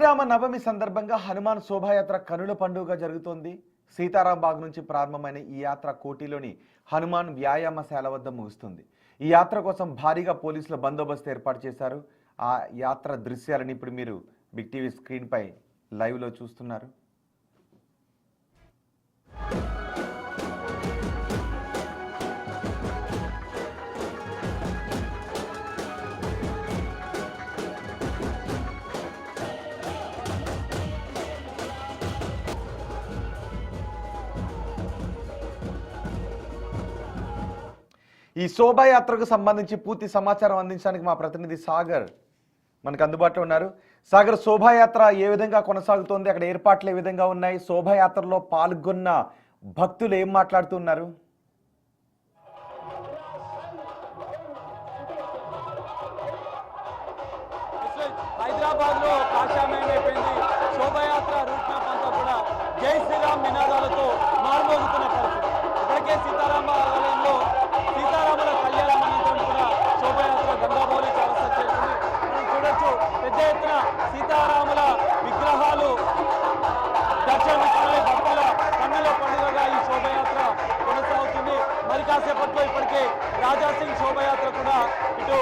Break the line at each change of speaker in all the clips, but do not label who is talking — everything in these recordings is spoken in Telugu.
శ్రీరామ నవమి సందర్భంగా హనుమాన్ శోభాయాత్ర కనుల పండుగ జరుగుతోంది. సీతారాం బాగ్ నుంచి ప్రారంభమైన ఈ యాత్ర కోటిలోని హనుమాన్ వ్యాయామశాల వద్ద ముగుస్తుంది. ఈ యాత్ర కోసం భారీగా పోలీసుల బందోబస్తు ఏర్పాటు చేశారు. ఆ యాత్ర దృశ్యాలను ఇప్పుడు మీరు బిగ్ టీవీ స్క్రీన్ పై లైవ్ లో చూస్తున్నారు. ఈ శోభాయాత్రకు సంబంధించి పూర్తి సమాచారం అందించడానికి మా ప్రతినిధి సాగర్ మనకు అందుబాటులో ఉన్నారు. సాగర్, శోభాయాత్ర ఏ విధంగా కొనసాగుతోంది, అక్కడ ఏర్పాట్లు ఏ విధంగా ఉన్నాయి, శోభాయాత్రలో పాల్గొన్న భక్తులు ఏం మాట్లాడుతున్నారు?
హైదరాబాద్ లో కాషాయమైపోయింది. శోభాయాత్ర రూట్ మ్యాప్ అంతా కూడా జై శ్రీరామ్ నినాదాలతో మారుమోగుతున్న పరిస్థితి. ఇప్పటికే సీతారామ ఆలయంలో సీతారాముల కళ్యాణం అనంతరం కూడా శోభాయాత్ర గంగాబౌలి చౌరస్తా చేరుకుంది. మనం చూడొచ్చు, పెద్ద ఎత్తున సీతారాముల విగ్రహాలు దర్శనమిస్తున్నాయి. భక్తుల కన్నుల పండుగగా ఈ శోభాయాత్ర కొనసాగుతుంది. మరి కాసేపట్లో ఇప్పటికే రాజాసింగ్ శోభాయాత్ర కూడా ఇటు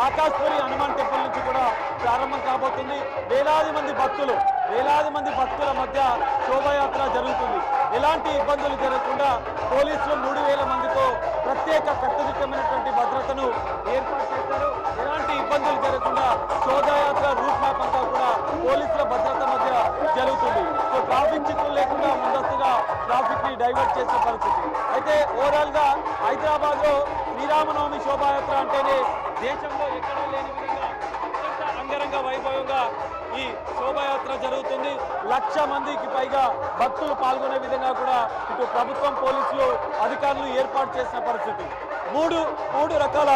ఆకాశ్పురి హనుమాన్ టెంపుల్ నుంచి కూడా ప్రారంభం కాబోతుంది. వేలాది మంది భక్తుల మధ్య శోభాయాత్ర జరుగుతుంది. ఎలాంటి ఇబ్బందులు జరగకుండా పోలీసులు 3000 మందితో ప్రత్యేక కట్టుదిట్టమైనటువంటి భద్రతను ఏర్పాటు చేశారు. ఎలాంటి ఇబ్బందులు జరగకుండా శోభాయాత్ర రూట్ మ్యాప్ అంతా కూడా పోలీసుల భద్రత మధ్య జరుగుతుంది. సో ట్రాఫిక్ చిక్కులు లేకుండా ముందస్తుగా ట్రాఫిక్ ని డైవర్ట్ చేసిన పరిస్థితి. అయితే ఓవరాల్ గా హైదరాబాద్ లో శ్రీరామనవమి శోభాయాత్ర అంటేనే దేశంలో ఎక్కడా లేని విధంగా అత్యంత అంగరంగ వైభవంగా ఈ శోభాయాత్ర జరుగుతుంది. 1,00,000 మందికి పైగా భక్తులు పాల్గొనే విధంగా కూడా ఇటు ప్రభుత్వం, పోలీసులు, అధికారులు ఏర్పాటు చేసిన పరిస్థితి. మూడు రకాల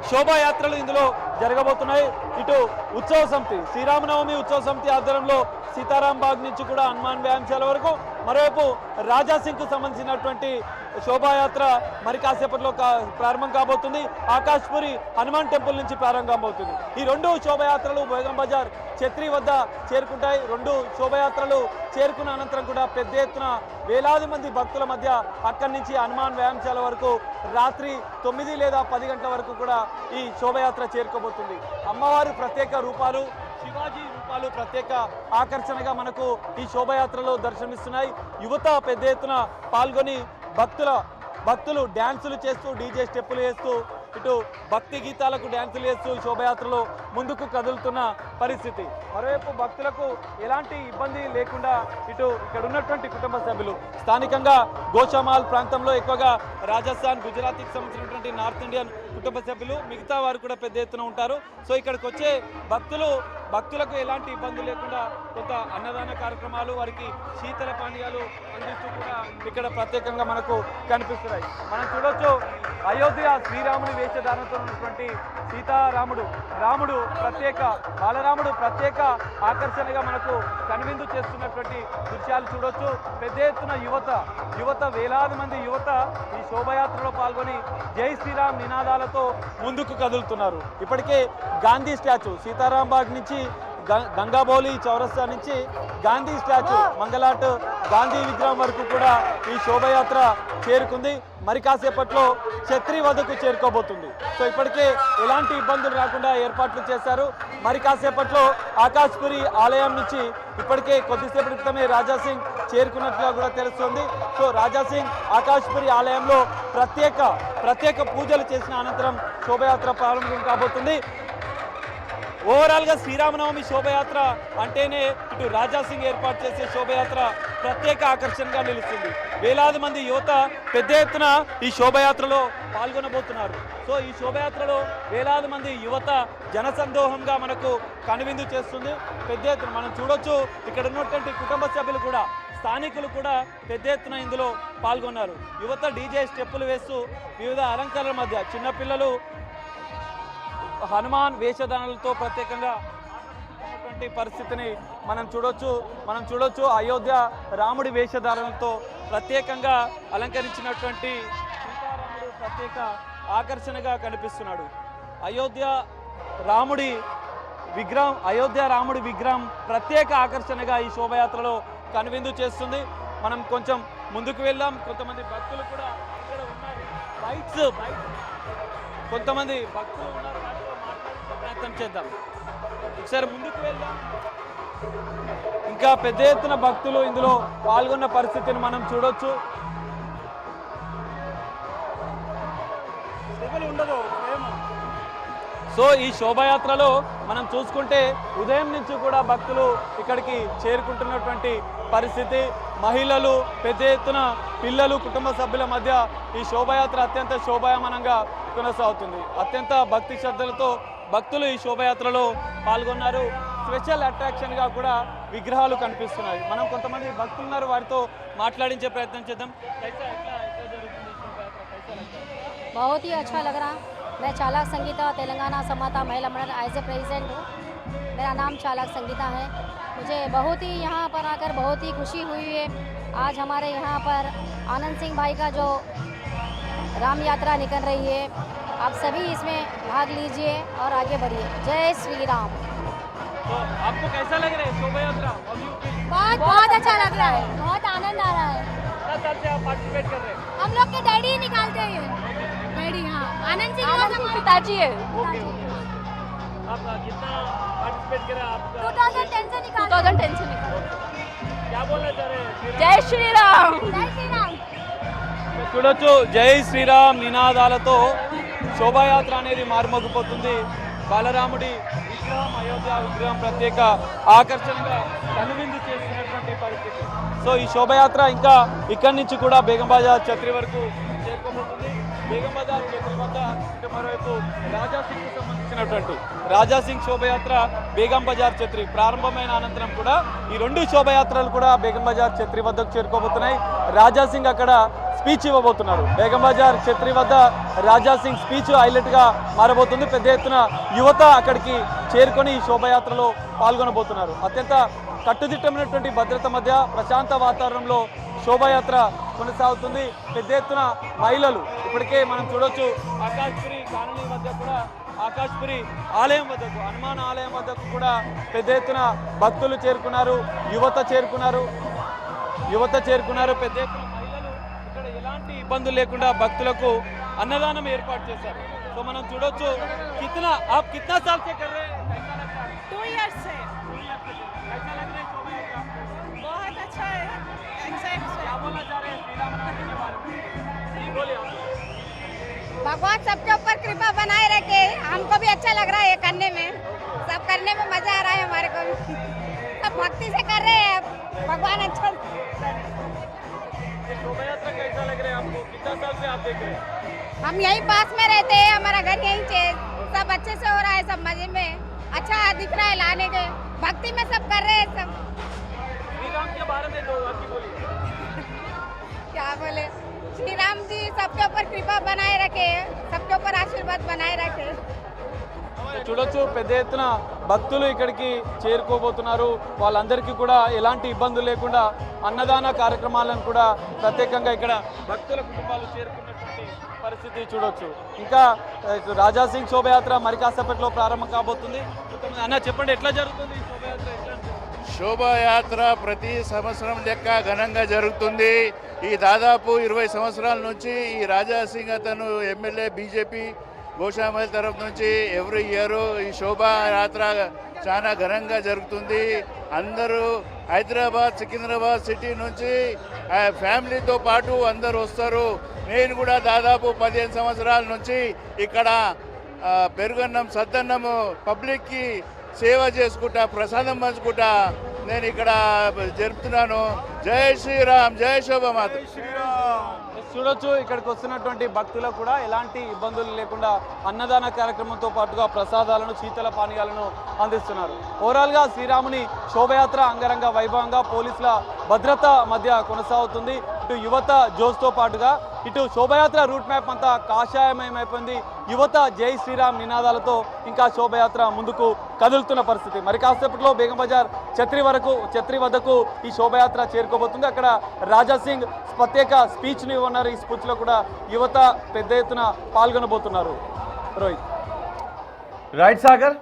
శోభాయాత్రలు ఇందులో జరగబోతున్నాయి. ఇటు ఉత్సవ సమితి, శ్రీరామనవమి ఉత్సవ సమితి ఆధ్వర్యంలో సీతారాం బాగ్ నుంచి కూడా హనుమాన్ వ్యాయామశాల వరకు, మరోవైపు రాజాసింగ్ కు సంబంధించినటువంటి శోభాయాత్ర మరి కాసేపట్లో ప్రారంభం కాబోతుంది. ఆకాశ్పురి హనుమాన్ టెంపుల్ నుంచి ప్రారంభం కాబోతుంది. ఈ 2 శోభాయాత్రలు బేగం బజార్ ఛత్రి వద్ద చేరుకుంటాయి. 2 శోభాయాత్రలు చేరుకున్న అనంతరం కూడా పెద్ద ఎత్తున వేలాది మంది భక్తుల మధ్య అక్కడి నుంచి హనుమాన్ వ్యాయామశాల వరకు రాత్రి 9 లేదా 10 గంటల వరకు కూడా ఈ శోభాయాత్ర చేరుకోబోతుంది. అమ్మవారి ప్రత్యేక రూపాలు, శివాజీ రూపాలు ప్రత్యేక ఆకర్షణగా మనకు ఈ శోభాయాత్రలో దర్శనమిస్తున్నాయి. యువత పెద్ద ఎత్తున పాల్గొని భక్తులు డ్యాన్సులు చేస్తూ, డీజే స్టెప్పులు వేస్తూ, ఇటు భక్తి గీతాలకు డ్యాన్సులు చేస్తూ శోభాయాత్రలో ముందుకు కదులుతున్న పరిస్థితి. మరోవైపు భక్తులకు ఎలాంటి ఇబ్బంది లేకుండా ఇటు ఇక్కడ ఉన్నటువంటి కుటుంబ సభ్యులు, స్థానికంగా గోషామాల్ ప్రాంతంలో ఎక్కువగా రాజస్థాన్, గుజరాత్కి సంబంధించినటువంటి నార్త్ ఇండియన్ కుటుంబ సభ్యులు, మిగతా వారు కూడా పెద్ద ఎత్తున ఉంటారు. సో ఇక్కడికి వచ్చే భక్తులకు ఎలాంటి ఇబ్బంది లేకుండా కొంత అన్నదాన కార్యక్రమాలు, వారికి శీతల పానీయాలు అందిస్తూ కూడా ఇక్కడ ప్రత్యేకంగా మనకు కనిపిస్తున్నాయి. మనం చూడొచ్చు, అయోధ్య శ్రీరాముని వేషధారణతో ఉన్నటువంటి రాముడు ప్రత్యేక ఆకర్షణగా మనకు కనువిందు చేస్తున్నటువంటి దృశ్యాలు చూడొచ్చు. పెద్ద ఎత్తున యువత వేలాది మంది యువత ఈ శోభాయాత్రలో పాల్గొని జై శ్రీరామ్ నినాదాలతో ముందుకు కదులుతున్నారు. ఇప్పటికే గాంధీ స్టాచ్యూ, సీతారాం బాగ్ నుంచి గంగాబౌలి చౌరస్తా నుంచి గాంధీ స్టాచ్యూ, మంగళాట్ గాంధీ విగ్రహం వరకు కూడా ఈ శోభాయాత్ర చేరుకుంది. మరి కాసేపట్లో ఛత్రి వద్దకు చేరుకోబోతుంది. సో ఇప్పటికే ఎలాంటి ఇబ్బందులు రాకుండా ఏర్పాట్లు చేశారు. మరి కాసేపట్లో ఆకాశ్పురి ఆలయం నుంచి ఇప్పటికే కొద్దిసేపటి క్రితమే రాజాసింగ్ చేరుకున్నట్లుగా కూడా తెలుస్తుంది. సో రాజాసింగ్ ఆకాశ్పురి ఆలయంలో ప్రత్యేక పూజలు చేసిన అనంతరం శోభాయాత్ర ప్రారంభం కాబోతుంది. ఓవరాల్ గా శ్రీరామనవమి శోభయాత్ర అంటేనే ఇటు రాజాసింగ్ ఏర్పాటు చేసే శోభయాత్ర ప్రత్యేక ఆకర్షణగా నిలుస్తుంది. వేలాది మంది యువత పెద్ద ఎత్తున ఈ శోభయాత్రలో పాల్గొనబోతున్నారు. సో ఈ శోభయాత్రలో వేలాది మంది యువత జనసందోహంగా మనకు కనువిందు చేస్తుంది. పెద్ద ఎత్తున మనం చూడొచ్చు, ఇక్కడ ఉన్నటువంటి కుటుంబ సభ్యులు కూడా, స్థానికులు కూడా పెద్ద ఎత్తున ఇందులో పాల్గొన్నారు. యువత డీజే స్టెప్పులు వేస్తూ వివిధ అలంకరణల మధ్య చిన్నపిల్లలు హనుమాన్ వేషధారణలతో ప్రత్యేకంగా ఆకర్షించినటువంటి పరిస్థితిని మనం చూడొచ్చు. అయోధ్య రాముడి వేషధారణలతో ప్రత్యేకంగా అలంకరించినటువంటి సీతారాముడు ప్రత్యేక ఆకర్షణగా కనిపిస్తున్నాడు. అయోధ్య రాముడి విగ్రహం, అయోధ్య రాముడి విగ్రహం ప్రత్యేక ఆకర్షణగా ఈ శోభయాత్రలో కనువిందు చేస్తుంది. మనం కొంచెం ముందుకు వెళ్దాం. కొంతమంది భక్తులు కూడా ఇక్కడ ఉన్నారు. బైక్స్ కొంతమంది భక్తులు ఉన్నారు, వాటితో మాట్లాడే ప్రయత్నం చేద్దాం. ఒకసారి ముందుకు వెళ్దాం. ఇంకా పెద్ద ఎత్తున భక్తులు ఇందులో పాల్గొన్న పరిస్థితిని మనం చూడొచ్చు. సో ఈ శోభాయాత్రలో మనం చూసుకుంటే ఉదయం నుంచి కూడా భక్తులు ఇక్కడికి చేరుకుంటున్నటువంటి పరిస్థితి. మహిళలు, పెద్ద ఎత్తున పిల్లలు, కుటుంబ సభ్యుల మధ్య ఈ శోభాయాత్ర అత్యంత శోభాయమానంగా కొనసాగుతుంది. అత్యంత భక్తి శ్రద్ధలతో భక్తులు ఈ శోభాయాత్రలో పాల్గొన్నారు. స్పెషల్ అట్రాక్షన్గా కూడా విగ్రహాలు కనిపిస్తున్నాయి. మనం కొంతమంది భక్తులు ఉన్నారు, వారితో మాట్లాడించే ప్రయత్నం చేద్దాం.
बहुत ही अच्छा लग रहा। मैं चालक संगीता तेलंगाना समाता महिला मंडल एज ए प्रेसिडेंट हूँ। मेरा नाम चालक संगीता है। मुझे बहुत ही यहाँ पर आकर बहुत ही खुशी हुई है। आज हमारे यहाँ पर आनंद सिंह भाई का जो राम यात्रा निकल रही है, आप सभी इसमें भाग लीजिए और आगे बढ़िए। जय श्री राम।
तो आपको कैसा लग रहा है शोभा यात्रा?
बहुत बहुत अच्छा लग रहा है, बहुत आनंद आ रहा है।
कितना साल से आप पार्टिसिपेट कर रहे हैं?
हम लोग के डैडी निकालते हैं, डैडी। हाँ, आनंद सिंह
पिताजी है।
आप कितना पार्टिसिपेट कर रहे हैं? आपका
2010 से निकाल
2010 से निकल।
क्या बोलना चाह रहे हैं?
जय श्री राम।
जय श्री राम।
చూడొచ్చు, జై శ్రీరామ్ నినాదాలతో శోభాయాత్ర అనేది మారుమోగిపోతుంది. బాలరాముడి విగ్రహం, అయోధ్య విగ్రహం ప్రత్యేక ఆకర్షణగా కనువిందు చేస్తున్నటువంటి పరిస్థితి. సో ఈ శోభయాత్ర ఇంకా ఇక్కడి నుంచి కూడా బేగం బజార్ ఛత్రి వరకు చేరుకోబోతుంది. బేగం బజార్ ఛత్రి వద్ద ఇటు మరోవైపు రాజాసింగ్కి సంబంధించినటువంటి రాజాసింగ్ శోభయాత్ర బేగం బజార్ ఛత్రి ప్రారంభమైన అనంతరం కూడా ఈ రెండు శోభయాత్రలు కూడా బేగం బజార్ ఛత్రి వద్దకు చేరుకోబోతున్నాయి. రాజాసింగ్ అక్కడ స్పీచ్ ఇవ్వబోతున్నారు. బేగం బజార్ ఛత్రి వద్ద రాజాసింగ్ స్పీచ్ హైలైట్గా మారబోతుంది. పెద్ద ఎత్తున యువత అక్కడికి చేరుకొని ఈ శోభయాత్రలో పాల్గొనబోతున్నారు. అత్యంత కట్టుదిట్టమైనటువంటి భద్రత మధ్య ప్రశాంత వాతావరణంలో శోభాయాత్ర కొనసాగుతుంది. పెద్ద ఎత్తున మహిళలు ఇప్పటికే మనం చూడొచ్చు. ఆకాష్పురి కాలనీ వద్ద కూడా, ఆకాష్పురి ఆలయం వద్దకు, హనుమాన్ ఆలయం వద్దకు కూడా పెద్ద ఎత్తున భక్తులు చేరుకున్నారు, యువత చేరుకున్నారు. పెద్ద ఎత్తున మహిళలు ఇక్కడ ఎలాంటి ఇబ్బందులు లేకుండా భక్తులకు అన్నదానం ఏర్పాటు చేశారు. సో మనం చూడొచ్చు. కిतना साल से कर रहे हैं?
2 years से।
कैसा लग रहा है शोभायात्रा?
बहुत अच्छा है।
क्या बोलना चाह रहे हैं श्री राम के बारे में? जी बोलिए आप।
भगवान सबके ऊपर कृपा बनाए रखे। हमको भी अच्छा लग रहा है ये करने में, सब करने में मजा आ रहा है हमारे को भी। सब भक्ति से कर रहे हैं, भगवान अच्छा।
ये शोभायात्रा कैसा लग रहा है आपको? कितना साल से आप देख रहे हैं?
हम यहीं पास में रहते हैं, हमारा घर यहीं से। सब अच्छे से हो रहा है, सब मजे में अच्छा दिख रहा है। लाने के भक्ति में सब कर रहे हैं सब।
श्री राम के बारे में दो बात बोलिए।
क्या बोले, श्री राम जी सबके ऊपर कृपा बनाए रखे, सबके ऊपर आशीर्वाद बनाए रखे।
చూడొచ్చు, పెద్ద ఎత్తున భక్తులు ఇక్కడికి చేరుకోబోతున్నారు. వాళ్ళందరికీ కూడా ఎలాంటి ఇబ్బందులు లేకుండా అన్నదాన కార్యక్రమాలను కూడా ప్రత్యేకంగా ఇక్కడ భక్తుల కుటుంబాలు చేరుకున్నటువంటి పరిస్థితి చూడొచ్చు. ఇంకా రాజాసింగ్ శోభయాత్ర మరి కాసేపట్లో ప్రారంభం కాబోతుంది. అన్న చెప్పండి, ఎట్లా జరుగుతుంది ఈ శోభయాత్ర?
శోభాయాత్ర ప్రతి సంవత్సరం లెక్క ఘనంగా జరుగుతుంది. ఈ దాదాపు 20 సంవత్సరాల నుంచి ఈ రాజాసింగ్ అతను ఎమ్మెల్యే బీజేపీ గోషామల్ తరఫు నుంచి ఎవ్రీ ఇయర్ ఈ శోభాయాత్ర చాలా ఘనంగా జరుగుతుంది. అందరూ హైదరాబాద్, సికింద్రాబాద్ సిటీ నుంచి ఫ్యామిలీతో పాటు అందరూ వస్తారు. నేను కూడా దాదాపు 15 సంవత్సరాల నుంచి ఇక్కడ పెరుగన్నం, సద్దన్నము పబ్లిక్కి సేవ చేసుకుంటా, ప్రసాదం పంచుకుంటా నేను ఇక్కడ జరుపుతున్నాను. జై శ్రీరామ్, జై శోభమాత.
చూడొచ్చు, ఇక్కడికి వస్తున్నటువంటి భక్తులకు కూడా ఎలాంటి ఇబ్బందులు లేకుండా అన్నదాన కార్యక్రమంతో పాటుగా ప్రసాదాలను, శీతల పానీయాలను అందిస్తున్నారు. ఓవరాల్గా శ్రీరాముని శోభయాత్ర అంగరంగ వైభవంగా పోలీసుల భద్రత మధ్య కొనసాగుతుంది. ఇటు యువత జోష్తో పాటుగా ఇటు శోభయాత్ర రూట్ మ్యాప్ అంతా కాషాయమయమైపోయింది. యువత జై శ్రీరామ్ నినాదాలతో ఇంకా శోభయాత్ర ముందుకు కదులుతున్న పరిస్థితి. మరి కాసేపట్లో బేగం బజార్ ఛత్రి వద్దకు ఈ శోభయాత్ర చేరుకోబోతుంది. అక్కడ రాజాసింగ్ ప్రత్యేక స్పీచ్ని ఇవ్వన్నారు. ఈ స్పీచ్లో కూడా యువత పెద్ద ఎత్తున పాల్గొనబోతున్నారు. రోహిత్.
రైట్ సాగర్.